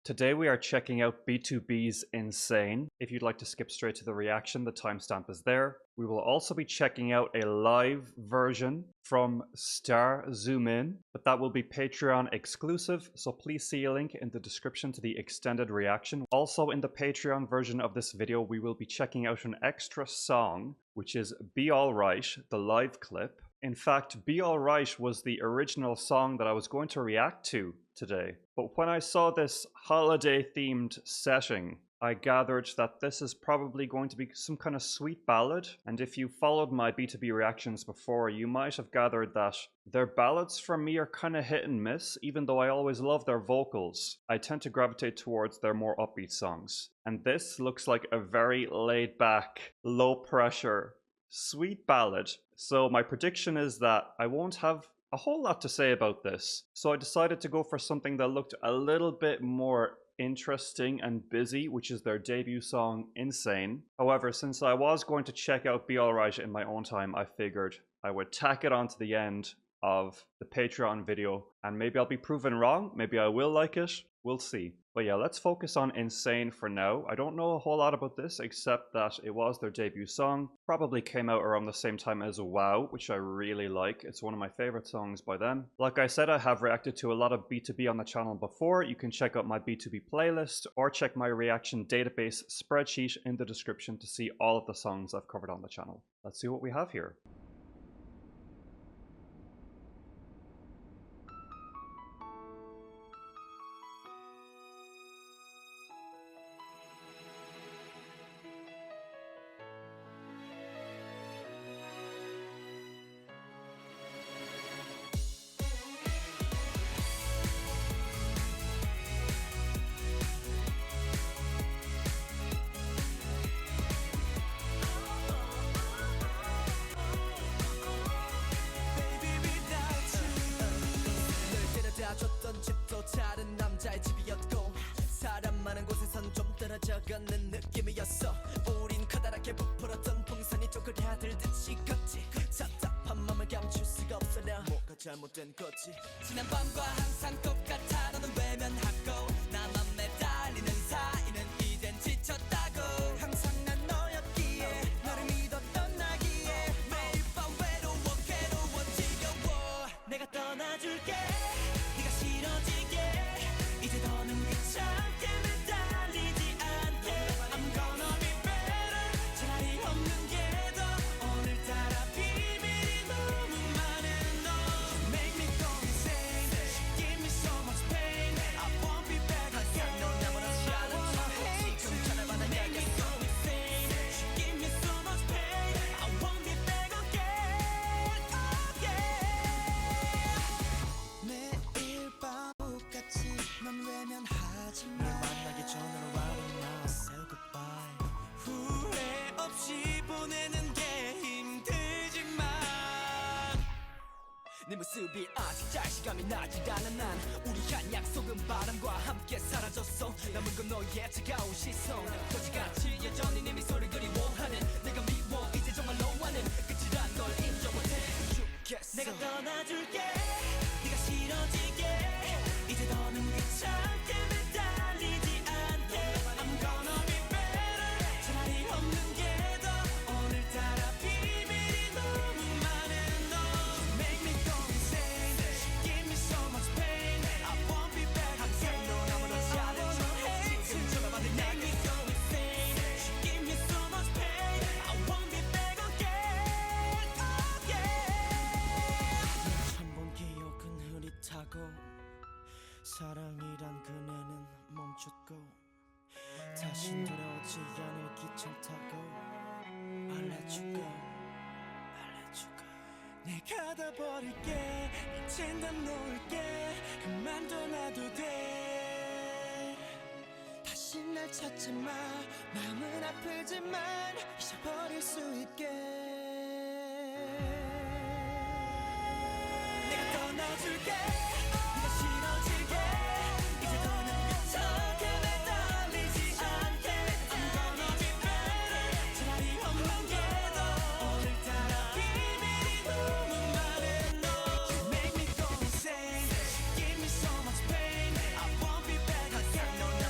Today we are checking out BTOB's Insane. If you'd like to skip straight to the reaction, the timestamp is there. We will also be checking out a live version from Star Zoom In, but that will be Patreon exclusive, so please see a link in the description to the extended reaction. Also in the Patreon version of this video, we will be checking out an extra song, which is Be Alright, the live clip. In fact, Be Alright was the original song that I was going to react to today. But when I saw this holiday-themed setting, I gathered that this is probably going to be some kind of sweet ballad. And if you followed my BTOB reactions before, you might have gathered that their ballads for me are kind of hit and miss. Even though I always love their vocals, I tend to gravitate towards their more upbeat songs. And this looks like a very laid-back, low-pressure, sweet ballad. So my prediction is that I won't have a whole lot to say about this. So I decided to go for something that looked a little bit more interesting and busy, which is their debut song, Insane. However, since I was going to check out Be Alright in my own time, I figured I would tack it on to the end of the Patreon video, and maybe I'll be proven wrong, maybe I will like it, we'll see. But yeah, let's focus on Insane for now. I don't know a whole lot about this, except that it was their debut song. Probably came out around the same time as Wow, which I really like. It's one of my favorite songs by them. Like I said, I have reacted to a lot of BTOB on the channel before. You can check out my BTOB playlist, or check my reaction database spreadsheet in the description to see all of the songs I've covered on the channel. Let's see what we have here. 줬던 집도 다른 남자의 집이었고 사람 많은 곳에선 좀 떨어져 걷는 느낌이었어. 우린 커다랗게 부풀었던 풍선이 쪼그라들듯이 걷지. 답답한 맘을 감출 수가 없어라. 뭐가 잘못된 거지? 지난 밤과 항상 똑같아. 너는 외면하고 나만 매달리는 사이는 이젠 지쳤다고. 항상 난 너였기에 너를 믿었던 나기에 매일 밤 외로워 지겨워. 내가 떠나줄게. 싫어지게 이제 더는 귀찮게 매달리지 않게. I'm gonna be better. 차라리 없는 게 더. 오늘따라 비밀이 너무 많은 너. You make me go insane. Give me so much pain. I won't be back again. 너 나무라지 않은 척 지금 찾아봐 나 내게 go insane. Give me so much pain. I won't be back again. Oh yeah. 넌 외면하지 마. 널 만나기 전으로 I wanna say goodbye. 후회 없이 보내는 게 힘들지만 네 모습이 아직 잘시감이 나질 않아. 난 우리 한 약속은 바람과 함께 사라졌어. 남은 건 너의 차가운 시선. 거지같이 여전히 네 미소를 그리워하는 내가 미워. 이제 정말로 하는 끝이란 걸 인정 못해 주겠어. 내가 떠나줄게. 네가 싫어지게 이제 더는 귀찮게 매달리지 않게. I'm gonna be better. 차라리 없는 게 더. 오늘따라 비밀이 너무 많은 너. You make me go insane. Give me so much pain. I won't be back. 항상 너 아무렇지 않은 척 지금 쳐다봐 내 make me go insane. Give me so much pain. I won't be back again. Oh yeah. 처음 본 기억은 흐릿하고 사랑이란 그네는 멈췄고 다시 돌아오지 않을 귀찮다고. I'll let you go, I'll let you go. 내가 다 버릴게. 이젠 다 놓을게. 그만둬놔도 돼. 다시 날 찾지 마. 마음은 아프지만 잊어버릴 수 있게. 내가 떠나줄게. No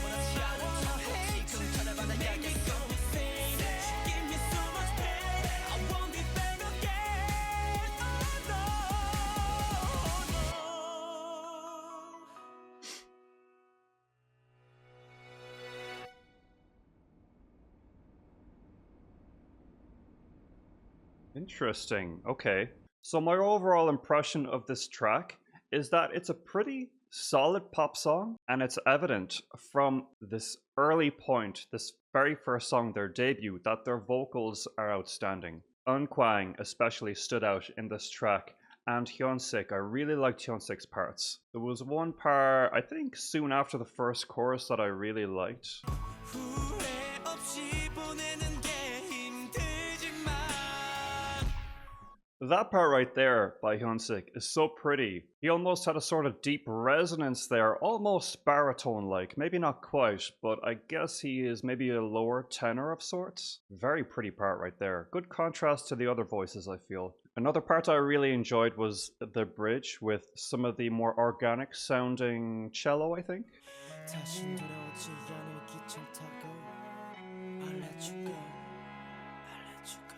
Interesting. Okay. So my overall impression of this track is that it's a pretty solid pop song, and it's evident from this early point, this very first song, their debut, that their vocals are outstanding. Unkwang especially stood out in this track, and Hyunsik, I really liked Hyunsik's parts. There was one part, I think soon after the first chorus, that I really liked. 후회 없이 보내는 게 힘들지만 That part right there by Hyunsik is so pretty. He almost had a sort of deep resonance there, almost baritone-like. Maybe not quite, but I guess he is maybe a lower tenor of sorts. Very pretty part right there. Good contrast to the other voices, I feel. Another part I really enjoyed was the bridge with some of the more organic sounding cello, I think. 다신 돌아오지 않을 귀찮다고 I'll let you go I'll let you go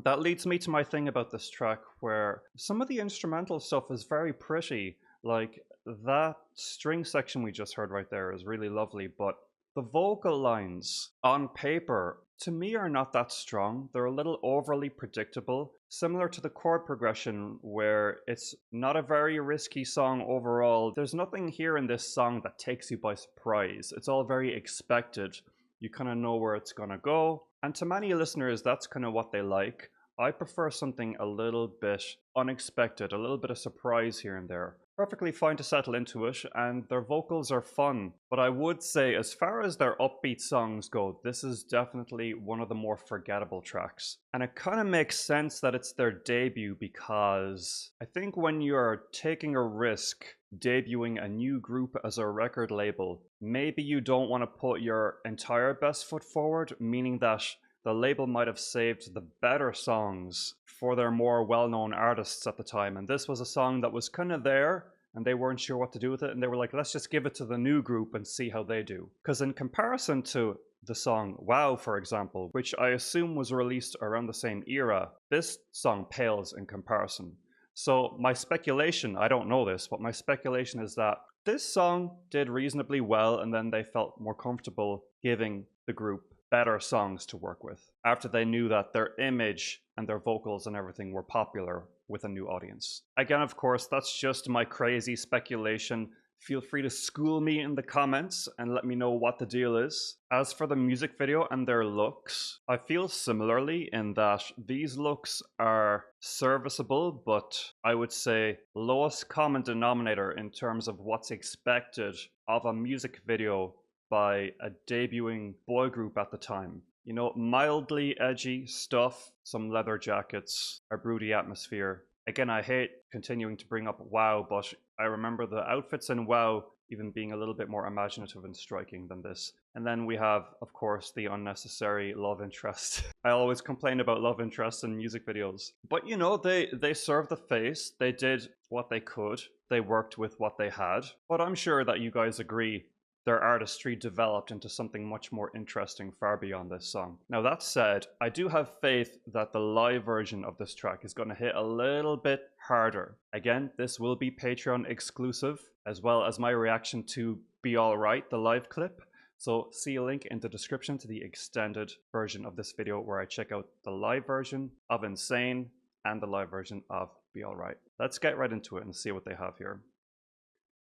That leads me to my thing about this track, where some of the instrumental stuff is very pretty. Like, that string section we just heard right there is really lovely, but the vocal lines on paper, to me, are not that strong. They're a little overly predictable, similar to the chord progression, where it's not a very risky song overall. There's nothing here in this song that takes you by surprise. It's all very expected. You kind of know where it's going to go. And to many listeners, that's kind of what they like. I prefer something a little bit unexpected, a little bit of surprise here and there. Perfectly fine to settle into it, and their vocals are fun. But I would say, as far as their upbeat songs go, this is definitely one of the more forgettable tracks. And it kind of makes sense that it's their debut, because I think when you're taking a risk debuting a new group as a record label, maybe you don't want to put your entire best foot forward, meaning that the label might have saved the better songs for their more well-known artists at the time. And this was a song that was kind of there, and they weren't sure what to do with it, and they were like, let's just give it to the new group and see how they do. Because in comparison to the song Wow, for example, which I assume was released around the same era, this song pales in comparison. So my speculation, I don't know this, but my speculation is that this song did reasonably well, and then they felt more comfortable giving the group better songs to work with after they knew that their image and their vocals and everything were popular with a new audience. Again, of course, that's just my crazy speculation. Feel free to school me in the comments and let me know what the deal is. As for the music video and their looks, I feel similarly in that these looks are serviceable, but I would say lowest common denominator in terms of what's expected of a music video by a debuting boy group at the time. You know, mildly edgy stuff, some leather jackets, a broody atmosphere. Again, I hate continuing to bring up WoW, but I remember the outfits in WoW even being a little bit more imaginative and striking than this. And then we have, of course, the unnecessary love interest. I always complain about love interests in music videos. But you know, they served the face, they did what they could, they worked with what they had. But I'm sure that you guys agree their artistry developed into something much more interesting far beyond this song. Now that said, I do have faith that the live version of this track is going to hit a little bit harder. Again, this will be Patreon exclusive, as well as my reaction to Be Alright, the live clip. So see a link in the description to the extended version of this video where I check out the live version of Insane and the live version of Be Alright. Let's get right into it and see what they have here.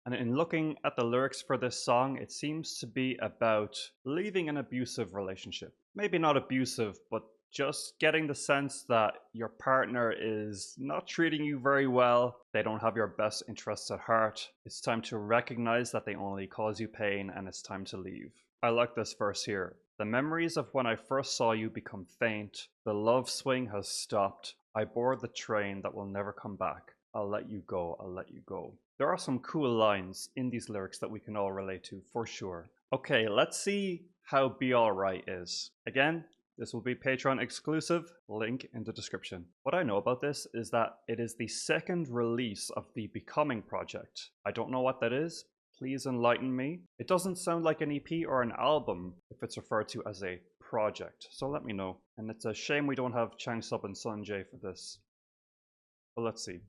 And in looking at the lyrics for this song, it seems to be about leaving an abusive relationship. Maybe not abusive, but just getting the sense that your partner is not treating you very well. They don't have your best interests at heart. It's time to recognize that they only cause you pain, and it's time to leave. I like this verse here. The memories of when I first saw you become faint. The love swing has stopped. I board the train that will never come back. I'll let you go, I'll let you go. There are some cool lines in these lyrics that we can all relate to, for sure. Okay, let's see how Be Alright is. Again, this will be Patreon exclusive, link in the description. What I know about this is that it is the second release of the Becoming project. I don't know what that is, please enlighten me. It doesn't sound like an EP or an album if it's referred to as a project, so let me know. And it's a shame we don't have Chang Sub and Sunjae for this. But let's see.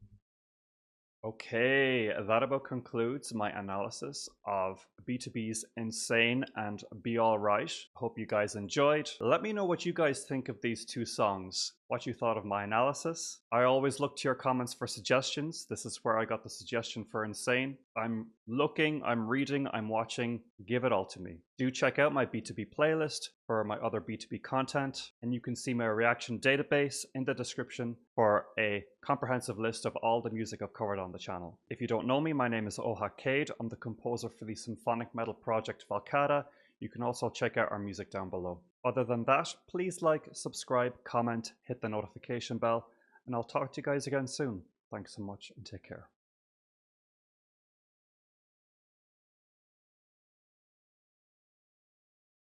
Okay, that about concludes my analysis of BTOB's Insane and Be Alright. Hope you guys enjoyed. Let me know what you guys think of these two songs. what you thought of my analysis. I always look to your comments for suggestions. This is where I got the suggestion for Insane. I'm looking, I'm reading, I'm watching. Give it all to me. Do check out my B2B playlist for my other B2B content, and you can see my reaction database in the description for a comprehensive list of all the music I've covered on the channel. If you don't know me, my name is Ohak Cade. I'm the composer for the symphonic metal project Valcata. You can also check out our music down below. Other than that, please like, subscribe, comment, hit the notification bell, and I'll talk to you guys again soon. Thanks so much and take care.